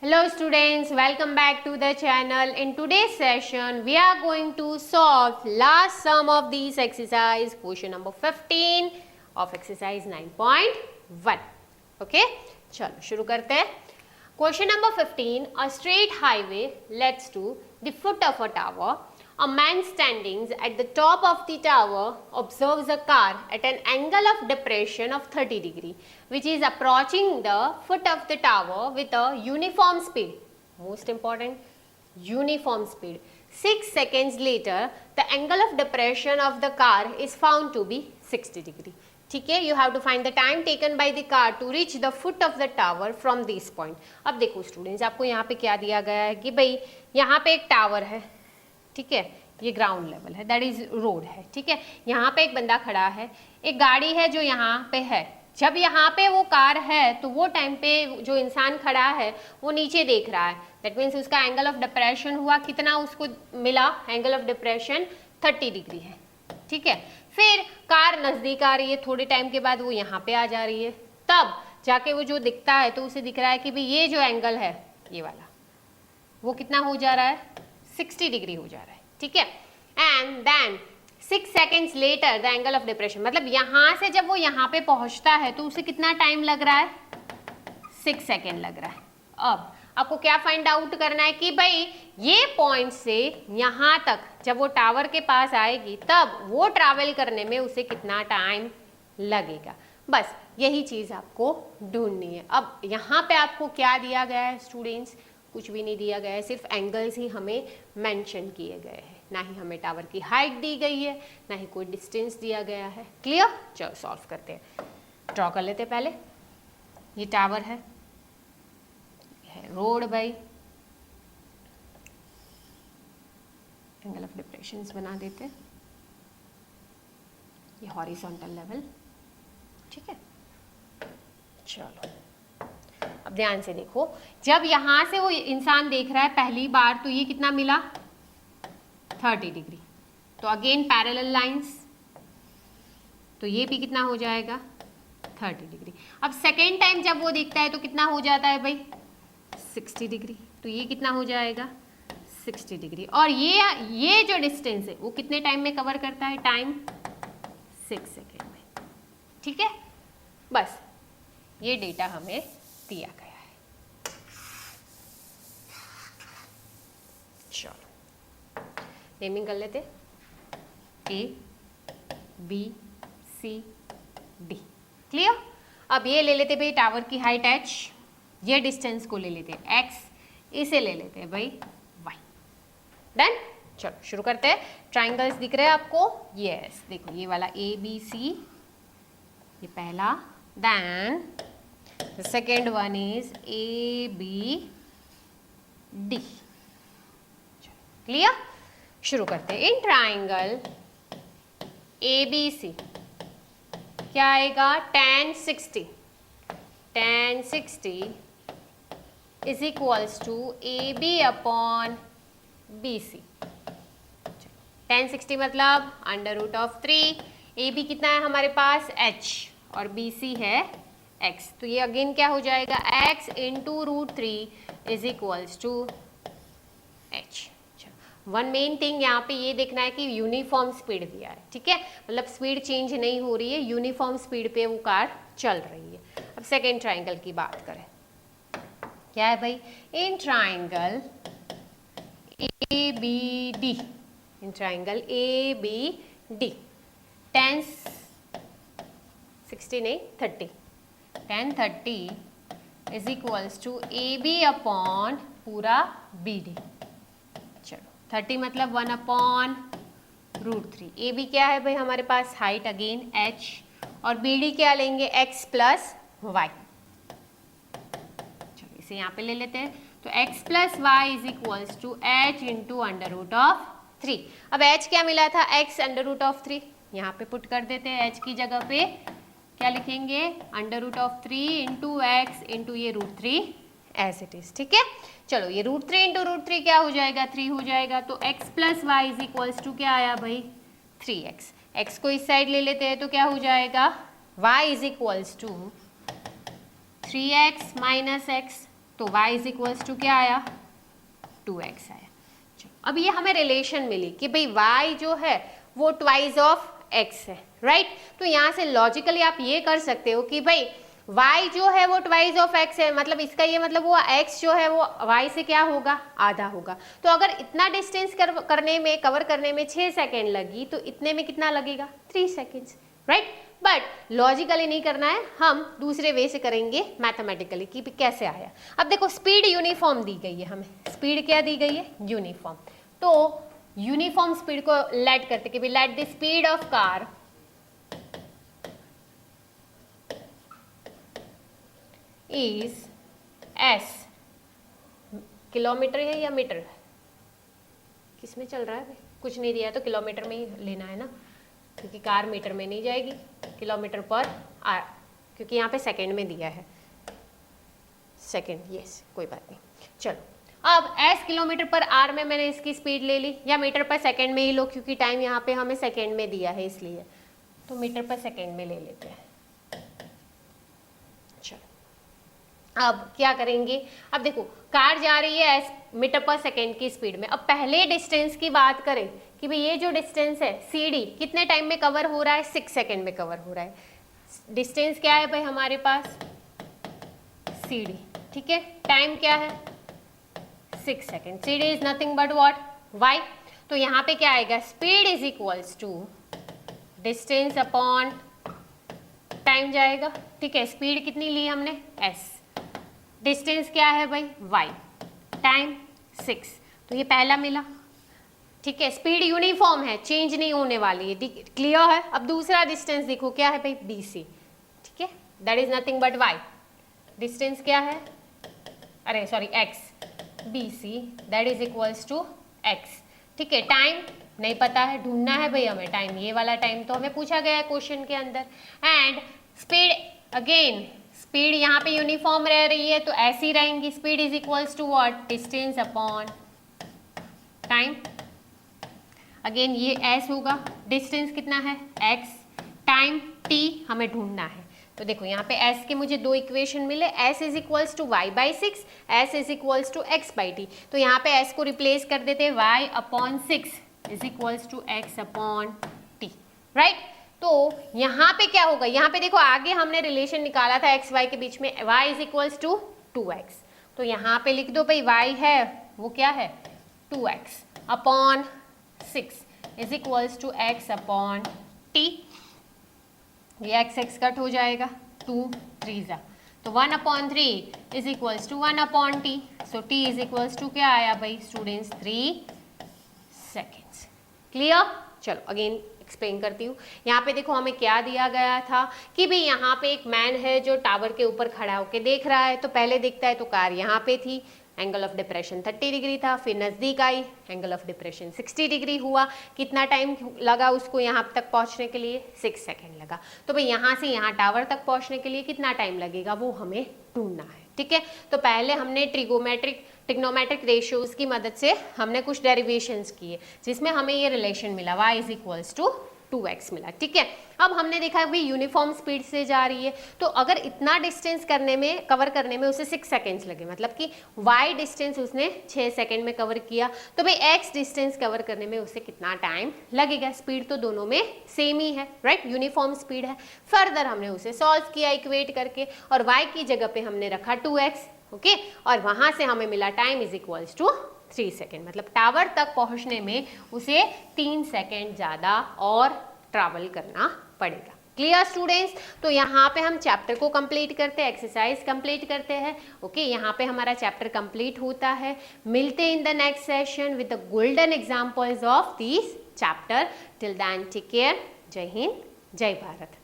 Hello students, welcome back to the channel. In today's session, we are going to solve last sum of these exercise, question number 15 of exercise 9.1. Okay, चलो शुरू करते हैं. Question number 15, a straight highway leads to the foot of a tower. A man standing at the top of the tower observes a car at an angle of depression of 30 degree, which is approaching the foot of the tower with a uniform speed. Most important, uniform speed. 6 seconds later, the angle of depression of the car is found to be 60 degree. ठीक है, you have to find the time taken by the car to reach the foot of the tower from this point. अब देखो students, आपको यहाँ पे क्या दिया गया है कि भाई यहाँ पे एक टावर है, ठीक है, ये ग्राउंड लेवल है, दैट इज रोड है, ठीक है. यहाँ पे एक बंदा खड़ा है, एक गाड़ी है जो यहाँ पे है. जब यहाँ पे वो कार है तो वो टाइम पे जो इंसान खड़ा है वो नीचे देख रहा है, दैट मीन्स उसका एंगल ऑफ डिप्रेशन हुआ कितना, उसको मिला एंगल ऑफ डिप्रेशन 30 डिग्री है, ठीक है. फिर कार नजदीक आ रही है, थोड़े टाइम के बाद वो यहाँ पे आ जा रही है, तब जाके वो जो दिखता है तो उसे दिख रहा है कि भाई ये जो एंगल है ये वाला वो कितना हो जा रहा है, 60 डिग्री हो जा रहा है, ठीक है. And then 6 seconds later the angle of depression, मतलब यहाँ से जब वो यहाँ पे पहुंचता है तो उसे कितना टाइम लग रहा है, 6 सेकेंड लग रहा है. अब आपको क्या फाइंड आउट करना है कि भाई ये पॉइंट से यहाँ तक जब वो टावर के पास आएगी तब वो ट्रैवल करने में उसे कितना टाइम लगेगा. बस यही चीज आपको ढूंढनी है. अब यहाँ पे आपको क्या दिया गया है स्टूडेंट्स, कुछ भी नहीं दिया गया है, सिर्फ एंगल्स ही हमें मेंशन किए गए हैं, ना ही हमें टावर की हाइट दी गई है, ना ही कोई डिस्टेंस दिया गया है. क्लियर, चलो सॉल्व करते हैं. ड्रॉ कर लेते हैं पहले. ये टावर है road by angle of depression बना देते हैं, ये हॉरिजॉन्टल लेवल, ठीक है. चलो अब ध्यान से देखो, जब यहां से वो इंसान देख रहा है पहली बार तो ये कितना मिला 30 डिग्री, तो अगेन पैरेलल लाइंस, तो ये भी कितना हो जाएगा 30 डिग्री. अब सेकेंड टाइम जब वो देखता है तो कितना हो जाता है भाई 60 डिग्री, तो ये कितना हो जाएगा 60 डिग्री. और ये जो डिस्टेंस है वो कितने टाइम में कवर करता है, टाइम 6 सेकेंड में, ठीक है. बस ये डेटा हमें दिया गया है. चलो नेमिंग कर लेते, A B C D. Clear. अब ये ले लेते भाई टावर की हाइट h, ये डिस्टेंस को ले लेते हैं x, इसे ले लेते हैं भाई y. डन. चलो शुरू करते हैं. ट्राइंगल्स दिख रहे हैं आपको, यस. देखो ये वाला A B C, ये पहला, then the second one is A B D. Clear. शुरू करते हैं. In triangle A B C क्या आएगा, tan 60. tan 60 is equals to AB upon BC. tan 60 मतलब अंडर रूट ऑफ 3. AB कितना है हमारे पास h और BC है x, तो ये अगेन क्या हो जाएगा x into root 3 is equals to h. One main thing यहाँ पे ये देखना है कि यूनिफॉर्म स्पीड दिया है, ठीक है, मतलब स्पीड चेंज नहीं हो रही है, यूनिफॉर्म स्पीड पे वो कार चल रही है. अब सेकेंड ट्राइंगल की बात करें, क्या है भाई, in triangle ABD, in triangle ABD tan 60 नहीं 30, tan 30 is equals to AB upon पूरा BD. 30 मतलब 1 अपॉन रूट 3. AB क्या है भाई हमारे पास, हाइट अगेन h, और BD क्या लेंगे x प्लस वाई. चलो इसे यहाँ पे ले लेते हैं. तो x plus y is equals to h into under root of 3. अब h क्या मिला था, x अंडर रूट ऑफ 3, यहाँ पे पुट कर देते हैं. h की जगह पे क्या लिखेंगे, under root of 3 into x into ये रूट 3 एज इट इज, ठीक है. चलो ये रूट 3 इंटू रूट 3 क्या हो जाएगा, 3 हो जाएगा. तो x plus y is equals to क्या आया भाई 3x. x को इस साइड ले लेते हैं तो क्या हो जाएगा y is equals to 3x minus x. तो y इज इक्वल्स टू क्या आया, 2x आया। चलो अब ये हमें रिलेशन मिली कि भाई y जो है वो ट्वाइस ऑफ x है, राइट। तो यहाँ से लॉजिकली आप ये कर सकते हो कि भाई y जो है वो ट्वाइस ऑफ x है, मतलब इसका ये मतलब वो x जो है वो y से क्या होगा, आधा होगा। तो अगर इतना डिस्टेंस करने में, कवर करने में 6 सेकेंड लगी तो इतने में कितना लगेगा, 3 सेकेंड्स, राइट। बट लॉजिकली नहीं करना है, हम दूसरे वे से करेंगे मैथमेटिकली कि कैसे आया। अब देखो स्पीड यूनिफॉर्म दी गई है हमें, स्पीड क्या दी गई है, यूनिफॉर्म। तो यूनिफॉर्म स्पीड को लेट करते कि let the speed of car is s, kilometre है या मीटर, किसमें चल रहा है, कुछ नहीं दिया तो किलोमीटर में ही लेना है ना, क्योंकि कार मीटर में नहीं जाएगी, किलोमीटर पर आर, क्योंकि यहाँ पे सेकंड में दिया है, सेकंड, यस कोई बात नहीं। चलो अब s किलोमीटर पर आर में मैंने इसकी स्पीड ले ली, या मीटर पर सेकंड में ही लो क्योंकि टाइम यहाँ पे हमें सेकंड में दिया है इसलिए, तो मीटर पर सेकंड में ले लेते हैं। चलो अब क्या करेंगे, अब देखो कार जा रही है s मीटर पर सेकंड की स्पीड में। अब पहले डिस्टेंस की बात करें कि भाई ये जो डिस्टेंस है CD कितने टाइम में कवर हो रहा है, 6 सेकंड में कवर हो रहा है। डिस्टेंस क्या है भाई हमारे पास, CD, ठीक है। टाइम क्या है, 6 second. CD is nothing but what, y। तो यहाँ पे क्या आएगा, speed is equals to distance upon time जाएगा, ठीक है। स्पीड कितनी ली हमने, s, डिस्टेंस क्या है भाई y, टाइम 6, तो ये पहला मिला, ठीक है। स्पीड यूनिफॉर्म है, चेंज नहीं होने वाली है, क्लियर है। अब दूसरा डिस्टेंस देखो क्या है भाई, BC, ठीक है, that is nothing but y। Distance क्या है, अरे sorry x, BC that is equals to x, ठीक है। टाइम नहीं पता है, ढूंढना है भाई हमें टाइम, ये वाला टाइम तो हमें पूछा गया है क्वेश्चन के अंदर। एंड स्पीड, अगेन स्पीड यहाँ पे यूनिफॉर्म रह रही है तो ऐसी रहेंगी, speed is equals to what, distance upon time. Again ये s होगा, डिस्टेंस कितना है x, टाइम t हमें ढूंढना है। तो देखो यहाँ पे s के मुझे दो इक्वेशन मिले, s is equals to y by 6, s is equals to x by t। तो यहाँ पे s को रिप्लेस कर देते हैं, y upon 6 is equals to x upon t, right. तो यहाँ पे क्या होगा, यहाँ पे देखो आगे हमने रिलेशन निकाला था x y के बीच में, y is equals to 2x। तो यहाँ पे लिख दो भाई y है वो क्या है, 2x upon 6 is equals to x upon t। ये x कट हो जाएगा, 2 3 जा, तो 1 upon 3 is equals to 1 upon t। So t is equals to क्या आया भाई स्टूडेंट्स, 3 सेकेंड्स। क्लियर। चलो अगेन एक्सप्लेन करती हूँ। यहाँ पे देखो हमें क्या दिया गया था कि भाई यहाँ पे एक मैन है जो टावर के ऊपर खड़ा होकर देख रहा है। तो पहले दिखता है तो कार यहाँ पे थी, एंगल ऑफ डिप्रेशन 30 डिग्री था, फिर नज़दीक आई, एंगल ऑफ डिप्रेशन 60 डिग्री हुआ। कितना टाइम लगा उसको यहाँ तक पहुँचने के लिए, 6 सेकेंड लगा। तो भाई यहाँ से यहाँ टावर तक पहुँचने के लिए कितना टाइम लगेगा वो हमें ढूंढना है, ठीक है। तो पहले हमने ट्रिग्नोमेट्रिक रेशियोज की मदद से हमने कुछ डेरिवेशंस किए जिसमें हमें ये रिलेशन मिला, y is equals to 2x मिला, ठीक है। अब हमने देखा भाई यूनिफॉर्म स्पीड से जा रही है, तो अगर इतना डिस्टेंस करने में, कवर करने में उसे 6 सेकेंड्स लगे, मतलब कि y डिस्टेंस उसने 6 सेकेंड में कवर किया, तो भाई x डिस्टेंस कवर करने में उसे कितना टाइम लगेगा। स्पीड तो दोनों में सेम ही है, राइट, यूनिफॉर्म स्पीड है। फर्दर हमने उसे सॉल्व किया इक्वेट करके, और y की जगह पे हमने रखा 2x, ओके, और वहां से हमें मिला time is equals to 3 second, मतलब टावर तक पहुंचने में उसे 3 सेकेंड ज़्यादा और ट्रैवल करना पड़ेगा। Clear students. तो यहाँ पे हम चैप्टर को कंप्लीट करते हैं, एक्सरसाइज कंप्लीट करते हैं, ओके। यहाँ पे हमारा चैप्टर कंप्लीट होता है। मिलते हैं in the next session with the golden examples of this chapter. Till then take care. जय हिंद, जय भारत।